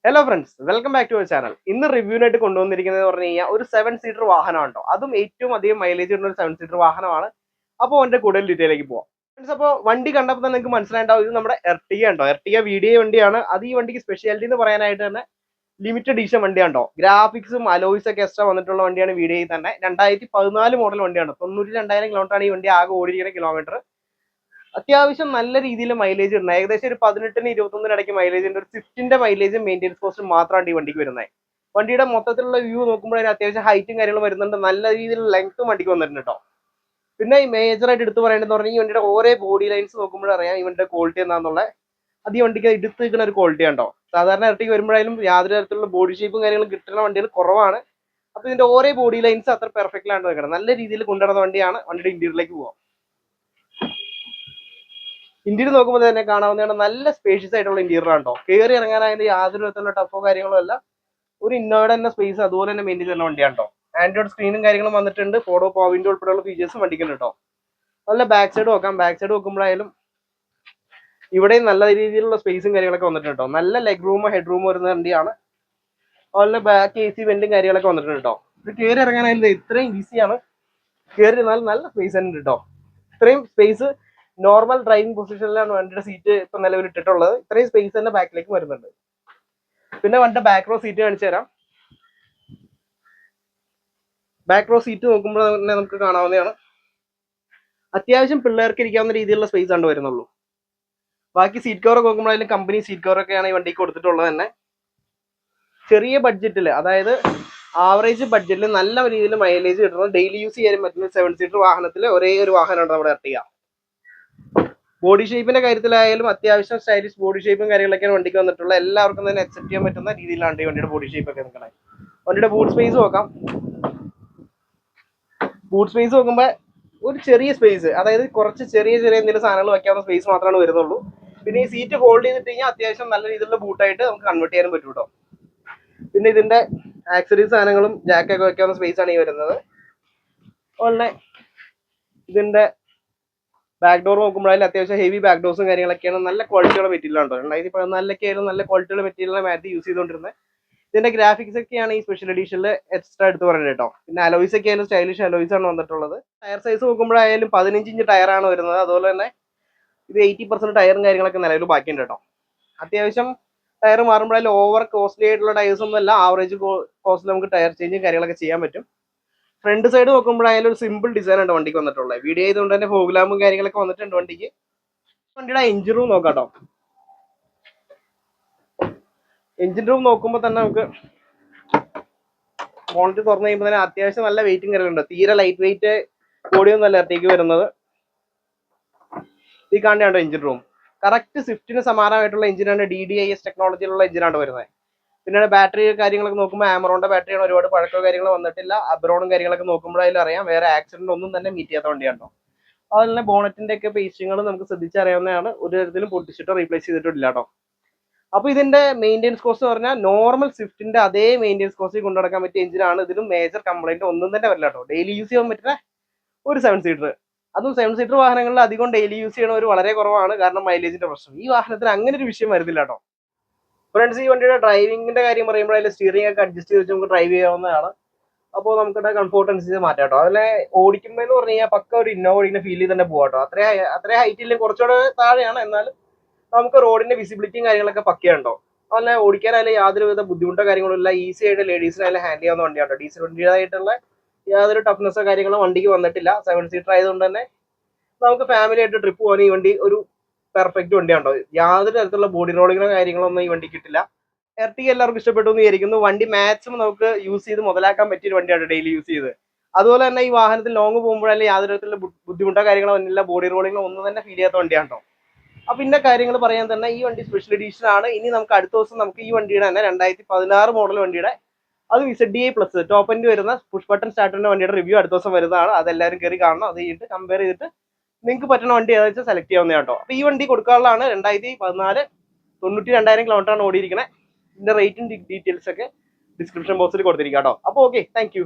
Hello friends, welcome back to our channel. ഇന്ന് റിവ്യൂനായിട്ട് കൊണ്ടുവന്നിരിക്കുന്നത് പറഞ്ഞു കഴിഞ്ഞാൽ ഒരു 7 സീറ്റർ വാഹനമാണോ, അതും ഏറ്റവും അധികം മൈലേജ് ഉള്ള ഒരു 7 സീറ്റർ വാഹനമാണ്. അപ്പോൾ അതിന്റെ കൂടുതൽ ഡീറ്റെയിലേക്ക് പോവാം ഫ്രണ്ട്സ്. അപ്പോൾ വണ്ടി കണ്ടപ്പോൾ തന്നെ നിങ്ങൾക്ക് മനസ്സിലായിട്ടുണ്ടാവും, ഇത് നമ്മുടെ എർട്ടിക ഉണ്ടോ. എർട്ടിക വീഡിയോ വണ്ടിയാണ്. അത് ഈ വണ്ടിക്ക് സ്പെഷ്യാലിറ്റി എന്ന് പറയാനായിട്ട് തന്നെ ലിമിറ്റഡ് എഡിഷൻ വണ്ടിയാണോ. ഗ്രാഫിക്സും അലോയ്സ് ഒക്കെ എക്സ്ട്രാ വന്നിട്ടുള്ള വണ്ടിയാണ്. വീഡിയോയിൽ തന്നെ 2014 മോഡൽ വണ്ടിയാണ്. 92,000 കിലോമീറ്ററാണ് ഈ വണ്ടി ആകെ ഓടിയിരിക്കുന്ന കിലോമീറ്റർ. അത്യാവശ്യം നല്ല രീതിയിൽ മൈലേജ് ഉണ്ട്. ഏകദേശം ഒരു 18-ന് 21-ന് ഇടയ്ക്ക് മൈലേജ് ഉണ്ട്. ഒരു സ്വിഫ്റ്റിന്റെ മൈലേജും മെയിൻ്റെനൻസ് കോസ്റ്റ് മാത്രമാണ് ഈ വണ്ടിക്ക് വരുന്നത്. വണ്ടിയുടെ മൊത്തത്തിലുള്ള വ്യൂ നോക്കുമ്പോഴേ അത്യാവശ്യം ഹൈറ്റും കാര്യങ്ങളും വരുന്നുണ്ട്. നല്ല രീതിയിലുള്ള ലെങ്ത്തും വണ്ടിക്ക് വന്നിട്ടുണ്ട് കേട്ടോ. പിന്നെ ഈ മേജറായിട്ട് എടുത്ത് പറയേണ്ടതെന്ന് പറഞ്ഞാൽ ഈ വണ്ടിയുടെ ഓരോ ബോഡി ലൈൻസ് നോക്കുമ്പോഴറിയാം ഈ വണ്ടിയുടെ ക്വാളിറ്റി എന്താണെന്നുള്ളത്. അത് ഈ വണ്ടിക്ക് എടുത്ത് നിൽക്കുന്ന ഒരു ക്വാളിറ്റി ഉണ്ടോ. സാധാരണ ഇരട്ടിക്ക് വരുമ്പോഴായാലും യാതൊരു തരത്തിലുള്ള ബോഡി ഷേപ്പും കാര്യങ്ങളും കിട്ടുന്ന വണ്ടികൾ കുറവാണ്. അപ്പോൾ ഇതിന്റെ ഓരോ ബോഡി ലൈൻസ് അത്ര പെർഫെക്റ്റിലാണ് നിൽക്കുന്നത്. നല്ല രീതിയിൽ കൊണ്ടുവരുന്ന വണ്ടിയാണ്. വണ്ടിയുടെ ഇന്റീരിയറിലേക്ക് പോവാം. ഇന്റീരിയർ നോക്കുമ്പോൾ തന്നെ കാണാവുന്നതാണ്. നല്ല സ്പേഷ്യസ് ആയിട്ടുള്ള ഇന്റീരിയർ ആണോ. കയറി ഇറങ്ങാനായിട്ട് യാതൊരു വിധത്തിലുള്ള ടഫോ കാര്യങ്ങളോ അല്ല. ഒരു ഇന്നോവയുടെ തന്നെ സ്പേസ് അതുപോലെ തന്നെ മെയിൻറ്റെയിൻ ചെയ്യുന്ന വണ്ടിയാണോ. ആൻഡ്രോയിഡ് സ്ക്രീനും കാര്യങ്ങളും വന്നിട്ടുണ്ട്. ഫോട്ടോ പോയിന്റ് ഉൾപ്പെടെയുള്ള ഫീച്ചേഴ്സും വണ്ടിക്കുണ്ട് കേട്ടോ. നല്ല ബാക്ക് സൈഡ് നോക്കാം. ബാക്ക് സൈഡ് നോക്കുമ്പോഴായാലും ഇവിടെയും നല്ല രീതിയിലുള്ള സ്പേസും കാര്യങ്ങളൊക്കെ വന്നിട്ടുണ്ട് കേട്ടോ. നല്ല ലെഗ് റൂമോ ഹെഡ് റൂമോ വരുന്ന വണ്ടിയാണ്. അതുപോലെ ബാക്ക് AC വെന്റും കാര്യങ്ങളൊക്കെ വന്നിട്ടുണ്ട് കേട്ടോ. ഇത് കയറി ഇറങ്ങാനായാലും ഇത്രയും ഈസിയാണ്. കയറി ഇരുന്നാലും നല്ല സ്പേസ് തന്നെ കേട്ടോ. ഇത്രയും സ്പേസ് നോർമൽ ഡ്രൈവിംഗ് പൊസിഷനിലാണ് വണ്ടിയുടെ സീറ്റ് ഇപ്പൊ നിലവിൽ ഇട്ടിട്ടുള്ളത്. ഇത്രയും സ്പേസ് തന്നെ ബാക്കിലേക്ക് വരുന്നുണ്ട്. പിന്നെ വണ്ടിയുടെ ബാക്ക് റോ സീറ്റ് കാണിച്ചു തരാം. ബാക്ക് റോ സീറ്റ് നോക്കുമ്പോൾ തന്നെ നമുക്ക് കാണാവുന്നതാണ്. അത്യാവശ്യം പിള്ളേർക്ക് ഇരിക്കാവുന്ന രീതിയിലുള്ള സ്പേസ് ആണ് വരുന്നുള്ളൂ. ബാക്കി സീറ്റ് കവർ നോക്കുമ്പോഴായാലും കമ്പനി സീറ്റ് കവറൊക്കെയാണ് ഈ വണ്ടിക്ക് കൊടുത്തിട്ടുള്ളത് തന്നെ. ചെറിയ ബഡ്ജറ്റിൽ, അതായത് ആവറേജ് ബഡ്ജറ്റിൽ നല്ല രീതിയിൽ മൈലേജ് കിട്ടുന്നത്, ഡെയിലി യൂസ് ചെയ്യാൻ പറ്റുന്ന 7 സീറ്റർ വാഹനത്തിൽ ഒരേ ഒരു വാഹനമാണ് നമ്മുടെ എർട്ടിക. ബോഡി ഷേപ്പിന്റെ കാര്യത്തിലായാലും അത്യാവശ്യം സ്റ്റൈലിഷ് ബോഡി ഷേപ്പും കാര്യങ്ങളൊക്കെയാണ് വണ്ടിക്ക് വന്നിട്ടുള്ളത്. എല്ലാവർക്കും തന്നെ അക്സെപ്റ്റ് ചെയ്യാൻ പറ്റുന്ന രീതിയിലാണ് ഈ വണ്ടിയുടെ ബോഡി ഷേപ്പ് ഒക്കെ നിൽക്കുന്നത്. വണ്ടിയുടെ ബൂട്ട് സ്പേസ് നോക്കാം. ബൂട്ട് സ്പേസ് നോക്കുമ്പോൾ ഒരു ചെറിയ സ്പേസ്, അതായത് കുറച്ച് ചെറിയ എന്തെങ്കിലും സാധനങ്ങൾ വയ്ക്കാവുന്ന സ്പേസ് മാത്രമാണ് വരുന്നുള്ളൂ. പിന്നെ ഈ സീറ്റ് ഹോൾഡ് ചെയ്തിട്ട് കഴിഞ്ഞാൽ അത്യാവശ്യം നല്ല രീതിയിലുള്ള ബൂട്ടായിട്ട് നമുക്ക് കൺവേർട്ട് ചെയ്യാനും പറ്റും കേട്ടോ. പിന്നെ ഇതിന്റെ ആക്സറീസ് സാധനങ്ങളും ജാക്കൊക്കെ വയ്ക്കാവുന്ന സ്പേസ് ആണ് ഈ വരുന്നത്. അതുപോലെ ഇതിന്റെ ബാക്ക് ഡോർ നോക്കുമ്പോഴായാലും അത്യാവശ്യം ഹെവി ബാക്ക് ഡോർസും കാര്യങ്ങളൊക്കെയാണ്. നല്ല ക്വാളിറ്റിയുള്ള മെറ്റീരിയലാണ്. 2014 ആയാലും നല്ല ക്വാളിറ്റിയുള്ള മെറ്റീരിയലാണ് മാറ്റി യൂസ് ചെയ്തുകൊണ്ടിരുന്നത്. ഇതിന്റെ ഗ്രാഫിക്സ് ഒക്കെയാണ് ഈ സ്പെഷ്യൽ എഡിഷനിൽ എക്സ്ട്രാ എടുത്ത് പറയുന്നത് കേട്ടോ. പിന്നെ അലോയ്സ് ഒക്കെ ആയാലും സ്റ്റൈലിഷ് അലോയ്സ് ആണ് വന്നിട്ടുള്ളത്. ടയർ സൈസ് നോക്കുമ്പോഴായാലും 15 ഇഞ്ച് ടയറാണ് വരുന്നത്. അതുപോലെ തന്നെ ഇത് 80% ടയറും കാര്യങ്ങളൊക്കെ നിലവിൽ ബാക്കിയുണ്ട് കേട്ടോ. അത്യാവശ്യം ടയർ മാറുമ്പോഴായാലും ഓവർ കോസ്റ്റ്ലി ആയിട്ടുള്ള ടയേഴ്സ് ഒന്നും അല്ല. ആവറേജ് കോസ്റ്റിൽ നമുക്ക് ടയർ ചേഞ്ചും കാര്യങ്ങളൊക്കെ ചെയ്യാൻ പറ്റും. ഫ്രണ്ട് സൈഡ് നോക്കുമ്പോഴായാലും ഒരു സിമ്പിൾ ഡിസൈൻ ഉണ്ട് വണ്ടിക്ക് വന്നിട്ടുള്ളത്. വീഡിയോ ചെയ്തുകൊണ്ട് തന്നെ ഫോഗ് ലാമ്പും കാര്യങ്ങളൊക്കെ വന്നിട്ടുണ്ട് വണ്ടിക്ക്. വണ്ടിയുടെ എഞ്ചിൻ റൂം നോക്കാം കേട്ടോ. എഞ്ചിൻ റൂം നോക്കുമ്പോൾ തന്നെ നമുക്ക് ബോണറ്റ് തുറന്നു കഴിയുമ്പോൾ തന്നെ അത്യാവശ്യം നല്ല വെയിറ്റും കാര്യങ്ങളുണ്ട്. തീരെ ലൈറ്റ് വെയിറ്റ് ബോഡിയൊന്നും അല്ല ഇരട്ടിക്ക് വരുന്നത്. ഈ കാണുകയാണോ എഞ്ചിൻ റൂം. കറക്റ്റ് സ്വിഫ്റ്റിന് സമാനമായിട്ടുള്ള എഞ്ചിനാണ്. DDIS ടെക്നോളജിയിലുള്ള എഞ്ചിനാണ് വരുന്നത്. പിന്നെ ബാറ്ററി കാര്യങ്ങളൊക്കെ നോക്കുമ്പോൾ ആമറോണിന്റെ ബാറ്ററിയാണ്. ഒരുപാട് പഴക്കോ കാര്യങ്ങൾ വന്നിട്ടില്ല. അബ്രോണും കാര്യങ്ങളൊക്കെ നോക്കുമ്പോഴായാലും അറിയാം വേറെ ആക്സിഡന്റ് ഒന്നും തന്നെ മീറ്റ് ചെയ്യാത്ത വണ്ടിയാണോ. അതുപോലെ തന്നെ ബോണറ്റിന്റെ ഒക്കെ പേസ്റ്റിങ്ങൾ നമുക്ക് ശ്രദ്ധിച്ചറിയാവുന്നതാണ്. ഒരു തരത്തിലും പൊട്ടിച്ചിട്ടോ റീപ്ലേസ് ചെയ്തിട്ടില്ല കേട്ടോ. അപ്പൊ ഇതിന്റെ മെയിൻ്റെനൻസ് കോസ്റ്റ് പറഞ്ഞാൽ നോർമൽ സ്വിഫ്റ്റിന്റെ അതേ മെയിൻ്റെനൻസ് കോസ്റ്റ് കൊണ്ടു നടക്കാൻ പറ്റിയ എഞ്ചിനാണ്. ഇതിലും മേജർ കംപ്ലൈന്റ് ഒന്നും തന്നെ വരില്ല കേട്ടോ. ഡെയിലി യൂസ് ചെയ്യാൻ പറ്റുന്ന ഒരു 7 സീറ്റർ. അതും 7 സീറ്റർ വാഹനങ്ങളിൽ അധികം ഡെയിലി യൂസ് ചെയ്യണവർ വളരെ കുറവാണ്. കാരണം മൈലേജിന്റെ പ്രശ്നം. ഈ വാഹനത്തിന് അങ്ങനെ ഒരു വിഷയം വരുന്നില്ല കേട്ടോ. ഫ്രണ്ട്സ്, ഈ വണ്ടിയുടെ ഡ്രൈവിംഗിന്റെ കാര്യം പറയുമ്പോൾ അതിൽ സ്റ്റിയറിംഗ് ഒക്കെ അഡ്ജസ്റ്റ് ചെയ്ത് നമുക്ക് ഡ്രൈവ് ചെയ്യാവുന്നതാണ്. അപ്പോൾ നമുക്കിവിടെ കംഫോർട്ട് അനുസരിച്ച് മാറ്റാം കേട്ടോ. അതിലെ ഓടിക്കുമ്പോൾ എന്ന് പറഞ്ഞു കഴിഞ്ഞാൽ പക്ക ഒരു ഇന്നോവ ഓടിക്കുന്ന ഫീൽ ചെയ്ത് തന്നെ പോകാം കേട്ടോ. അത്രയും ഹൈറ്റിലും കുറച്ചുകൂടെ താഴെയാണ്. എന്നാലും നമുക്ക് റോഡിന്റെ വിസിബിലിറ്റിയും കാര്യങ്ങളൊക്കെ പക്കയുണ്ടോ. അതുപോലെ ഓടിക്കാനായാലും യാതൊരുവിധ ബുദ്ധിമുട്ടോ കാര്യങ്ങളോ ഇല്ല. ഈസി ആയിട്ട് ലേഡീസിനായാലും ഹാൻഡിൽ ചെയ്യാവുന്ന വണ്ടിയാണ്. ഡീസൽ വണ്ടിയായിട്ടുള്ള യാതൊരു ടഫ്നെസ്സോ കാര്യങ്ങളോ വണ്ടിക്ക് വന്നിട്ടില്ല. 7 സീറ്റർ ആയതുകൊണ്ട് തന്നെ നമുക്ക് ഫാമിലി ആയിട്ട് ട്രിപ്പ് പോകാൻ ഈ വണ്ടി ഒരു പെർഫെക്റ്റ് വണ്ടിയാണോ. യാതൊരു തരത്തിലുള്ള ബോഡി റോളിങ്ങോ കാര്യങ്ങളോ ഒന്നും ഈ വണ്ടി കിട്ടില്ല. എർട്ടിക എല്ലാവർക്കും ഇഷ്ടപ്പെട്ടു എന്ന് വിചാരിക്കുന്നു. വണ്ടി മാക്സിമം നമുക്ക് യൂസ് ചെയ്ത് മുതലാക്കാൻ പറ്റിയ ഒരു വണ്ടിയാണ് ഡെയിലി യൂസ് ചെയ്ത്. അതുപോലെ തന്നെ ഈ വാഹനത്തിൽ ലോങ് പോകുമ്പോഴല്ലേ യാതൊരു തരത്തിലുള്ള ബുദ്ധിമുട്ടോ കാര്യങ്ങളോ ഒന്നുമില്ല. ബോഡി റോളിങ്ങോ ഒന്നും തന്നെ ഫീൽ ചെയ്യാത്ത വണ്ടിയാണോ. അപ്പൊ ഇന്ന കാര്യങ്ങൾ പറയാൻ തന്നെ ഈ വണ്ടി സ്പെഷ്യൽ എഡിഷൻ ആണ്. ഇനി നമുക്ക് അടുത്ത ദിവസം നമുക്ക് ഈ വണ്ടിയുടെ തന്നെ 2016 മോഡൽ വണ്ടിയുടെ അത് ZDI+ ടോപ്പ് എൻഡ് വരുന്ന പുഷ് ബട്ടൺ സ്റ്റാർട്ടറിന്റെ വണ്ടിയുടെ റിവ്യൂ അടുത്ത ദിവസം വരുന്നതാണ്. അതെല്ലാവരും കയറി കാണണം. അത് കഴിഞ്ഞിട്ട് കമ്പയർ ചെയ്തിട്ട് നിങ്ങൾക്ക് പറ്റുന്ന വണ്ടി ഏതാ വെച്ചാൽ സെലക്ട് ചെയ്യാവുന്ന കേട്ടോ. അപ്പൊ ഈ വണ്ടി കൊടുക്കാനുള്ളതാണ്. 2014 92,000 കിലോമീറ്ററാണ് ഓടിയിരിക്കുന്നത്. ഇതിന്റെ റേറ്റും ഡീറ്റെയിൽസ് ഒക്കെ ഡിസ്ക്രിപ്ഷൻ ബോക്സിൽ കൊടുത്തിരിക്കാം കേട്ടോ. അപ്പോൾ ഓക്കെ, താങ്ക് യു.